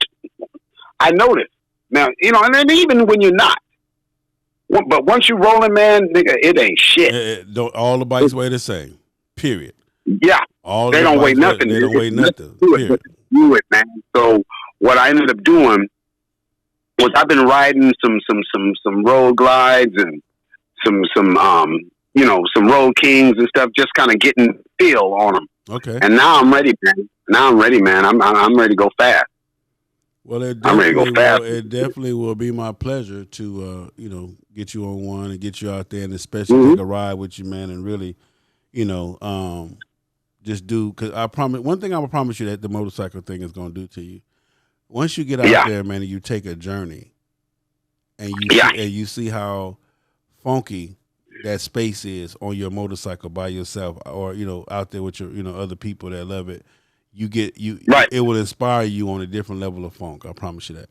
I noticed now, you know, and then even when you're not, but once you rolling, man, nigga, it ain't shit. All the bikes weigh the same. Period. Yeah, they don't weigh nothing. They don't weigh nothing. Do it, man. So what I ended up doing was I've been riding some road glides and some you know, some road kings and stuff, just kind of getting feel on them. Okay. And now I'm ready, man. I'm ready to go fast. Well, I'm ready to go fast. It definitely will be my pleasure to, you know, get you on one and get you out there, and especially take a ride with you, man, and really, you know, just do, because I promise, one thing I'm gonna promise you that the motorcycle thing is gonna do to you. Once you get out there, man, and you take a journey, and you see how funky that space is on your motorcycle by yourself, or you know, out there with your, you know, other people that love it. It will inspire you on a different level of funk. I promise you that.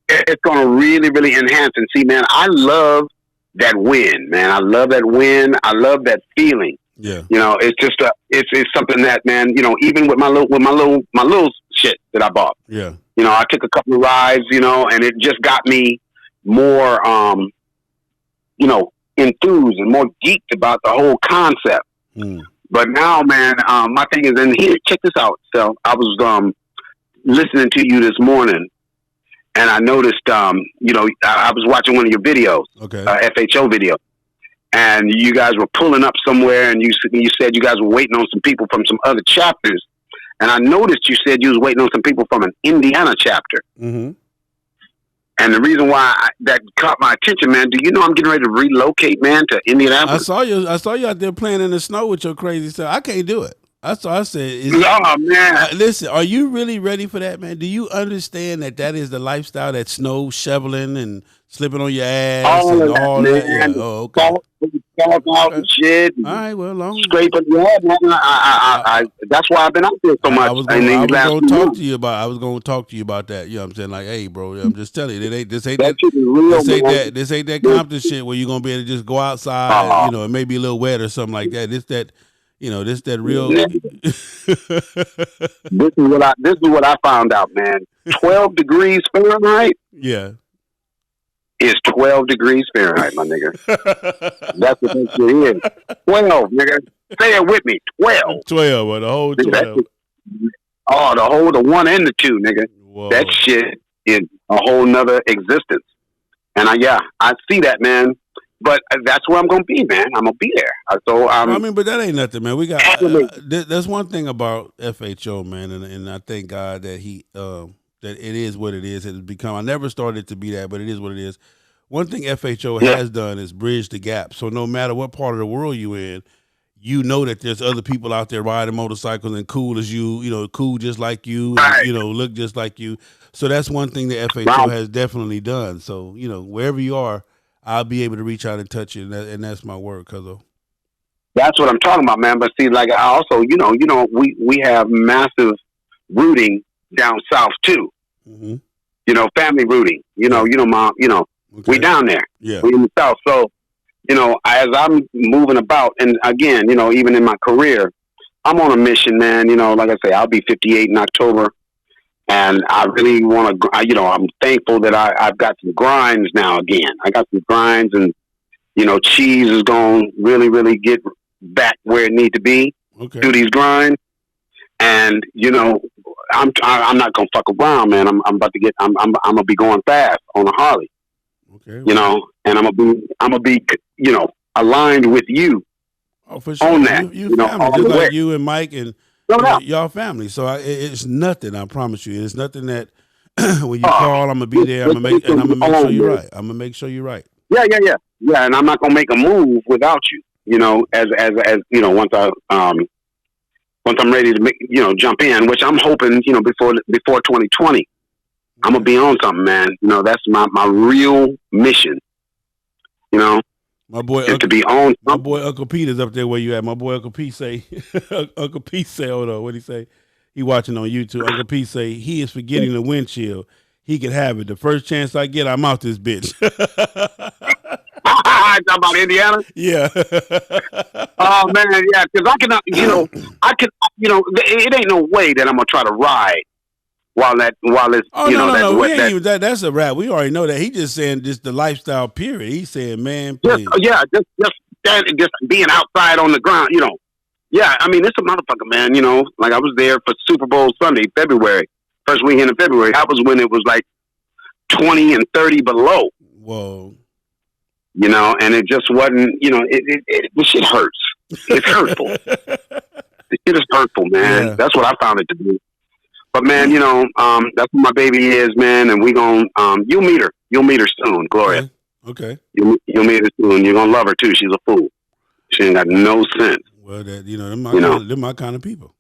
it's going to really, really enhance. And see, man, I love that win, man. I love that win. I love that feeling. Yeah. You know, it's just it's something that, man, you know, even with my little shit that I bought. Yeah. You know, I took a couple of rides, you know, and it just got me more, you know, enthused and more geeked about the whole concept. But now, man, my thing is, and here, check this out. So I was listening to you this morning, and I noticed, you know, I was watching one of your videos, FHO video, and you guys were pulling up somewhere, and you said you guys were waiting on some people from some other chapters, and I noticed you said you was waiting on some people from an Indiana chapter. Mm-hmm. And the reason why that caught my attention, man, do you know I'm getting ready to relocate, man, to Indianapolis? I saw you out there playing in the snow with your crazy stuff. I can't do it. I said, oh, man. Listen, are you really ready for that, man? Do you understand that is the lifestyle, that snow shoveling and slipping on your ass all and that, all man. that? Yeah. Oh, okay. Fall out and shit. All right, well, long scraping. Yeah, man. I that's why I've been out there so much. I was going to talk to you about. I was going to talk to you about that. You know what I'm saying? Like, hey, bro, I'm just telling you, this ain't that Compton shit where you're gonna be able to just go outside. You know, it may be a little wet or something like that. This that real. This is what I found out, man. 12 degrees Fahrenheit. Yeah. Is 12 degrees Fahrenheit, my nigga. That's what that shit is. 12, nigga. Say it with me. 12. 12, well, the whole 12. The 1 and the 2, nigga. Whoa. That shit is a whole nother existence. And I see that, man. But that's where I'm going to be, man. I'm going to be there. So I mean, but that ain't nothing, man. We got there's one thing about FHO, man, and I thank God that that it is what it is. It has become. I never started to be that, but it is what it is. One thing FHO has done is bridge the gap. So no matter what part of the world you in, you know that there's other people out there riding motorcycles and cool as you, you know, cool just like you, and, you know, look just like you. So that's one thing that FHO has definitely done. So, you know, wherever you are, I'll be able to reach out and touch you, and that's my word, cuzzo. That's what I'm talking about, man. But see, like, I also, you know, we have massive rooting down south too. Mm-hmm. You know, family rooting. Mom. We down there. Yeah, we in the south. So, you know, as I'm moving about, and again, you know, even in my career, I'm on a mission, man. You know, like I say, I'll be 58 in October, and I really want to. You know, I'm thankful that I've got some grinds now. Again, I got some grinds, and you know, cheese is going to really, really get back where it needs to be through these grinds. And you know, I'm not gonna fuck around, man. I'm about to get. I'm gonna be going fast on a Harley. Okay. You know, and I'm gonna be, you know, aligned with you. Oh, for sure. On that, you know, family, just like you and Mike and y'all family. So it's nothing. I promise you, it's nothing that when you call, I'm gonna be there. I'm gonna make sure you're right. I'm gonna make sure you're right. Yeah. And I'm not gonna make a move without you. You know, as you know, once I'm ready to make, you know, jump in, which I'm hoping, you know, before 2020, I'm gonna be on something, man. You know, that's my real mission. You know, my boy is to be on. My boy Uncle Pete is up there where you at. My boy Uncle Pete say, Uncle Pete say, hold on, what he say? He watching on YouTube. Uncle Pete say he is forgetting the windshield. He can have it. The first chance I get, I'm out this bitch. Talking about Indiana? Yeah. Oh man, yeah, because I can, you know, it ain't no way that I'm gonna try to ride while it's, no. That's a wrap. We already know that. He just saying just the lifestyle period. He's saying, man, please. Just being outside on the ground, you know. Yeah, I mean, it's a motherfucker, man. You know, like I was there for Super Bowl Sunday, February, first weekend in February. That was when it was like 20 and 30 below. Whoa. You know, and it just wasn't, you know, this shit hurts. It's hurtful. It is hurtful, man. Yeah. That's what I found it to be. But man, you know, that's what my baby is, man. And we gonna, you'll meet her. You'll meet her soon, Gloria. Okay. You'll meet her soon. You're gonna love her too. She's a fool. She ain't got no sense. Well, they're my kind of people.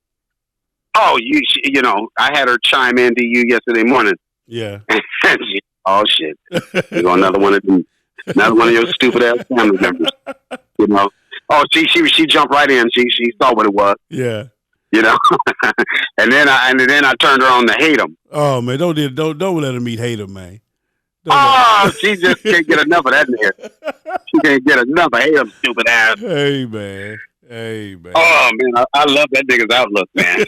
Oh, you know, I had her chime in to you yesterday morning. Yeah. Oh shit. You got another one of them. Another one of your stupid ass family members, you know. Oh, she jumped right in. She saw what it was. Yeah. You know. and then I turned her on to hate him. Oh man, don't let him meet hate him, man. She just can't get enough of that nigga. She can't get enough of him, stupid ass. Hey, man. Oh, man, I love that nigga's outlook, man.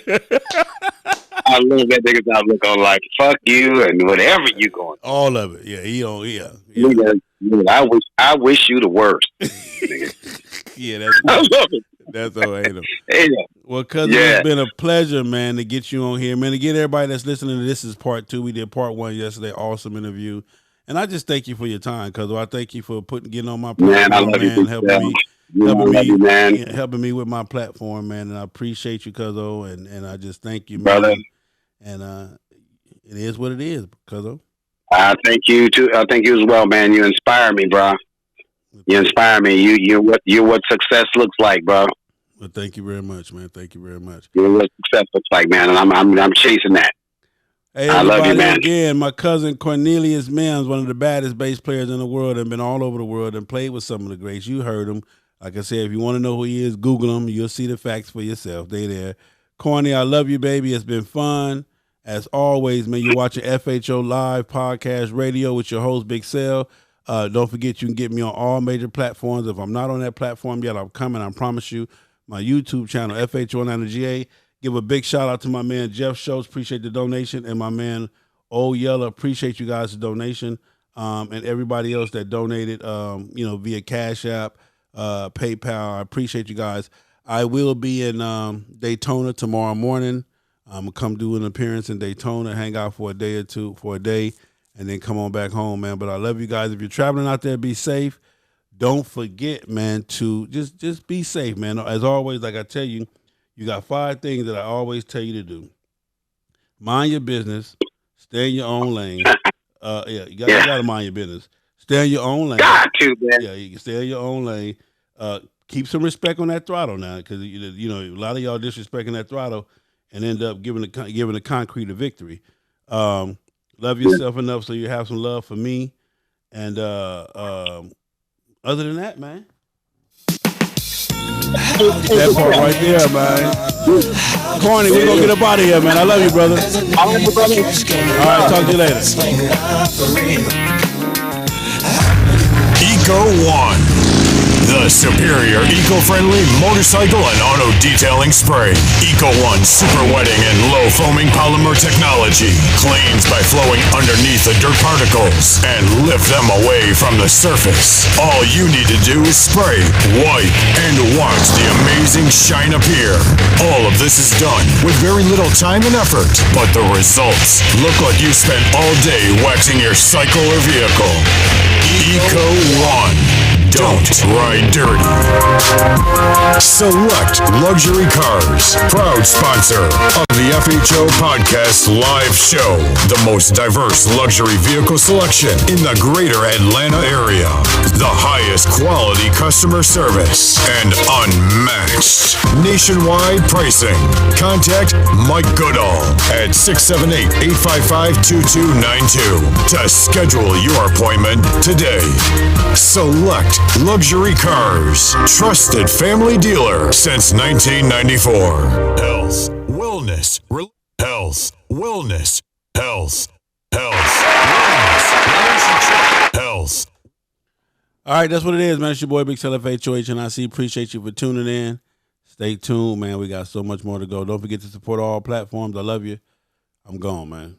I love that nigga's outlook on like, fuck you and whatever you going. All of it. Yeah, he don't, yeah. Nigga, I wish you the worst. Yeah, that's I love it. That's all right. Yeah. Well, cousin, it's been a pleasure, man, to get you on here, man. To get everybody that's listening to this is part 2. We did part 1 yesterday. Awesome interview. And I just thank you for your time, cuz I thank you for getting on my platform, man. I love you, helping me with my platform, man. And I appreciate you, cuzzo, and I just thank you, brother. Man. And it is what it is, cuzzo. I thank you too. I thank you as well, man. You inspire me, bro. You inspire me. You're what success looks like, bro. Well, thank you very much, man. Thank you very much. You're what success looks like, man, and I'm chasing that. Hey, I love you, man. Again, my cousin Cornelius Mims, one of the baddest bass players in the world, and been all over the world and played with some of the greats. You heard him. Like I said, if you want to know who he is, Google him. You'll see the facts for yourself. They there. Corny, I love you, baby. It's been fun. As always, man, you're watching FHO Live Podcast Radio with your host, Big Sal. Don't forget you can get me on all major platforms. If I'm not on that platform yet, I'm coming. I promise you. My YouTube channel, FHO9GA. Give a big shout out to my man, Jeff Schultz. Appreciate the donation. And my man, Old Yeller. Appreciate you guys' donation. And everybody else that donated, via Cash App, PayPal. I appreciate you guys. I will be in Daytona tomorrow morning. I'm going to come do an appearance in Daytona, hang out for a day, and then come on back home, man. But I love you guys. If you're traveling out there, be safe. Don't forget, man, to just be safe, man. As always, like I tell you, you got 5 things that I always tell you to do. Mind your business. Stay in your own lane. You got to mind your business. Stay in your own lane. Got to, man. Yeah, you can stay in your own lane. Keep some respect on that throttle now, because a lot of y'all disrespecting that throttle and end up giving the concrete a victory. Love yourself enough so you have some love for me. And other than that, man. That part right there, man. Corny, we're going to get up out of here, man. I love you, brother. All right, talk to you later. Eco One. The superior eco-friendly motorcycle and auto detailing spray. Eco One super wetting and low foaming polymer technology cleans by flowing underneath the dirt particles and lift them away from the surface. All you need to do is spray, wipe, and watch the amazing shine appear. All of this is done with very little time and effort, but the results look like you spent all day waxing your cycle or vehicle. Eco One. Don't ride dirty. Select Luxury Cars, proud sponsor of the FHO Podcast Live Show. The most diverse luxury vehicle selection in the greater Atlanta area. The highest quality customer service and unmatched nationwide pricing. Contact Mike Goodall at 678-855-2292 to schedule your appointment today. Select Luxury Cars, trusted family dealer since 1994. Health, wellness, health, wellness, health, wellness, relationship, health. All right, that's what it is, man. It's your boy Big Sal, FHO HNIC. Appreciate you for tuning in. Stay tuned, man. We got so much more to go. Don't forget to support all platforms. I love you. I'm gone, man.